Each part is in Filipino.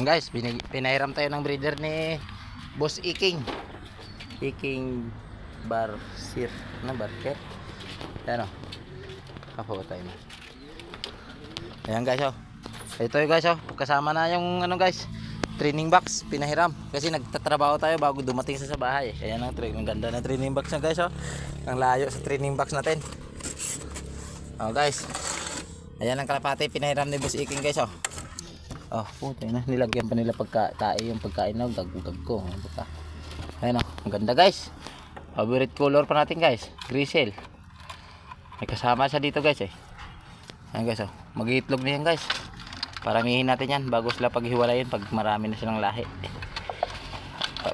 Yan guys, pinahiram tayo ng breeder ni Boss Iking. Iking Barcir. Ano Barcir? Yan o. Kapo tayo na. Ayan guys o. Ito yung guys o. Kasama na yung ano guys, training box. Pinahiram. Kasi nagtatrabaho tayo bago dumating sa bahay. Ayan ang training. Ganda na training box na guys o. Ang layo sa training box natin. O guys. Ayan ang kalapati pinahiram ni Boss Iking guys o. Oh, puto na. Nilagyan pa nila yung pagkain na gagugag ko. Ayan o. Ang ganda guys. Favorite color pa natin guys. Grisel. May kasama siya dito guys eh. Ayan guys o. Mag-iitlog na yan guys. Paramihin natin yan bago sila paghiwalayin pag marami na silang lahi.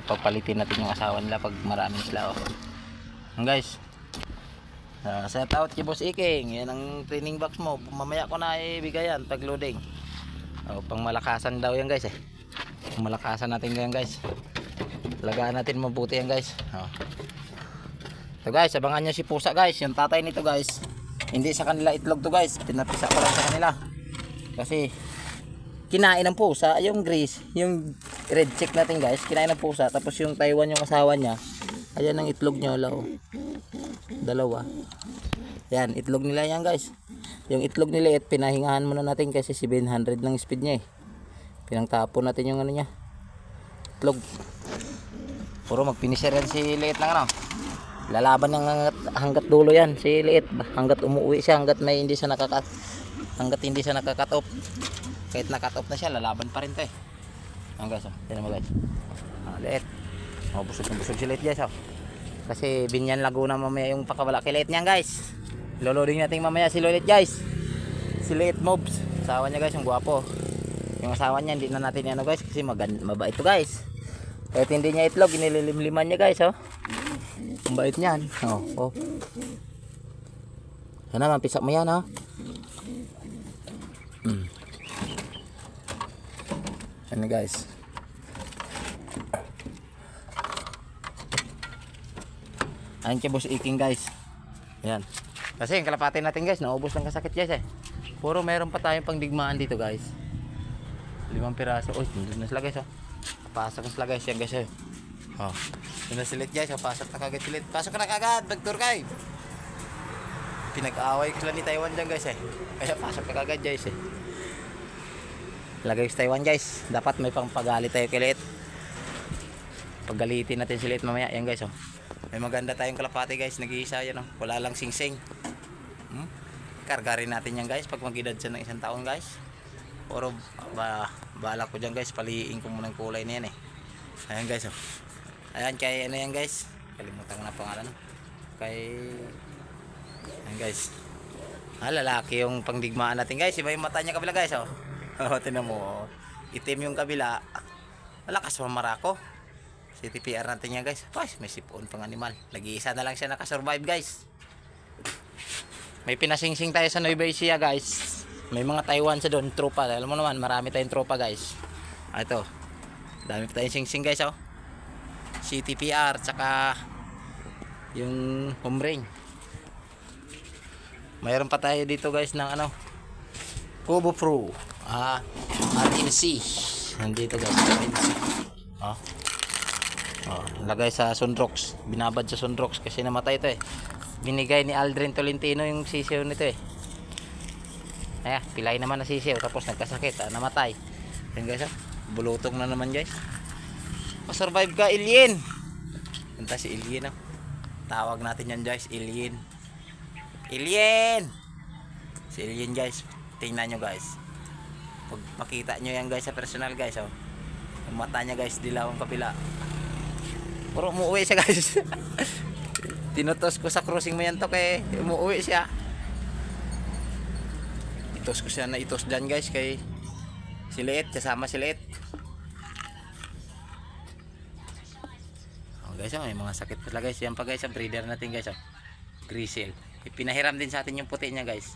Papalitin natin yung asawa nila pag marami sila o. Ayan guys. Set out kay Boss Iking. Yan ang training box mo. Mamaya ko na ibigay yan pag loading. Oh, pang malakasan daw yan guys eh. Pang malakasan natin yan guys. Lagaan natin mabuti yan guys. Oh. So guys, abangan nyo si Pusa guys. Yung tatay nito guys. Hindi sa kanila itlog to guys. Pinapisa ko lang sa kanila. Kasi kinain ng pusa yung grease, yung red check natin guys. Kinain ng pusa. Tapos yung Taiwan yung asawa niya. Ayan ang itlog nyo lao. Dalawa. Yan, itlog nila yan guys. Yung itlog nila pinahingahan muna natin kasi 700 ng speed niya eh. Pinangtapon natin yung ano niya. Itlog. Puro magpinisher yan si Liit lang ano. Lalaban ng hanggat dulo yan si Liit. Hanggat umuwi siya, hanggat hindi siya nakakat off. Kahit nakat off na siya, lalaban pa rin to eh. Ang guys, yan mo guys. Liit. Busog si Liit guys oh. Kasi Binyan Laguna mamaya yung pakawala kay Liit niyan guys. Loloding natin mamaya si Liit guys. Si Liit Mobs. Asawa niya guys, yung guwapo. Yung asawa niya hindi na natin ano guys kasi mabait to guys. Kahit hindi niya itlog, inililimliman niya guys oh. Ang bait niyan. Oh. Yan naman, pisak mo yan oh. Yan guys. Ayan kay Boss Iking guys. Yan. Kasi yung kalapati natin guys, naubos lang kasakit guys eh. Puro meron pa tayong pangdigmaan dito guys. 5 piraso. Uy, nandun na sila guys oh. Pasok na sila guys. Yan guys eh. Oh. Yun na silit guys. Oh. Pasok na kagad silit. Pasok ka na kagad. Nag-tour kayo. Pinag-away ko sila ni Taiwan dyan guys eh. Kaya pasok na kagad guys eh. Lagay sa Taiwan guys. Dapat may pangpagalit tayo kay Liit. Paggalitin natin si Liit mamaya. Yan guys oh. May maganda tayong kalapati guys. Nag-iisa yan oh. Wala lang sing-sing. Kargarin natin yan guys pag mag-edad siya ng 1 taon guys. Pero bala ko dyan guys, paliin ko muna ng kulay na yan eh. Ayan guys oh. Ayan kay ano yan guys, kalimutan ko na pangalan kay, ayan guys, lalaki yung pangdigmaan natin guys. Iba yung mata niya kabila guys oh. Tinan mo oh. Itim yung kabila, malakas mamarako. CTPR natin yan guys. Ay, may sipon pang animal. Nag-iisa na lang siya nakasurvive guys. May pinasingsing tayo sa Nueva Ecija guys. May mga Taiwan sa doon, tropa. Alam mo naman, marami tayong tropa guys. Ito. Dami pa tayong singsing guys oh. CTPR tsaka yung home ring. Mayroon pa tayo dito guys ng ano, Kubo Pro. RNC. Nandito guys, RNC. Lagay sa Sunrox. Binabad sa Sunrox kasi namatay ito eh. Binigay ni Aldrin Tolentino yung sisiyo nito eh. Ayan, pilay naman na sisiyo tapos nagkasakit, namatay. Yan guys bulutong na naman guys. Survive ka alien. Punta si alien oh. Tawag natin yan guys, alien. Alien. Si alien guys. Tingnan nyo guys. Pag makita nyo yan guys sa personal guys oh. Yung mata nya guys, dilaw ang kapila. Pero umuwi siya guys. Tinutos ko sa crossing mo yan to kay umuwi siya. Itos ko siya na itos dyan guys kay si Liit, kasama si Liit. Guys may mga sakit pala guys. Yan pa guys ang breeder natin guys Grisel. Pinahiram din sa atin yung puti niya guys.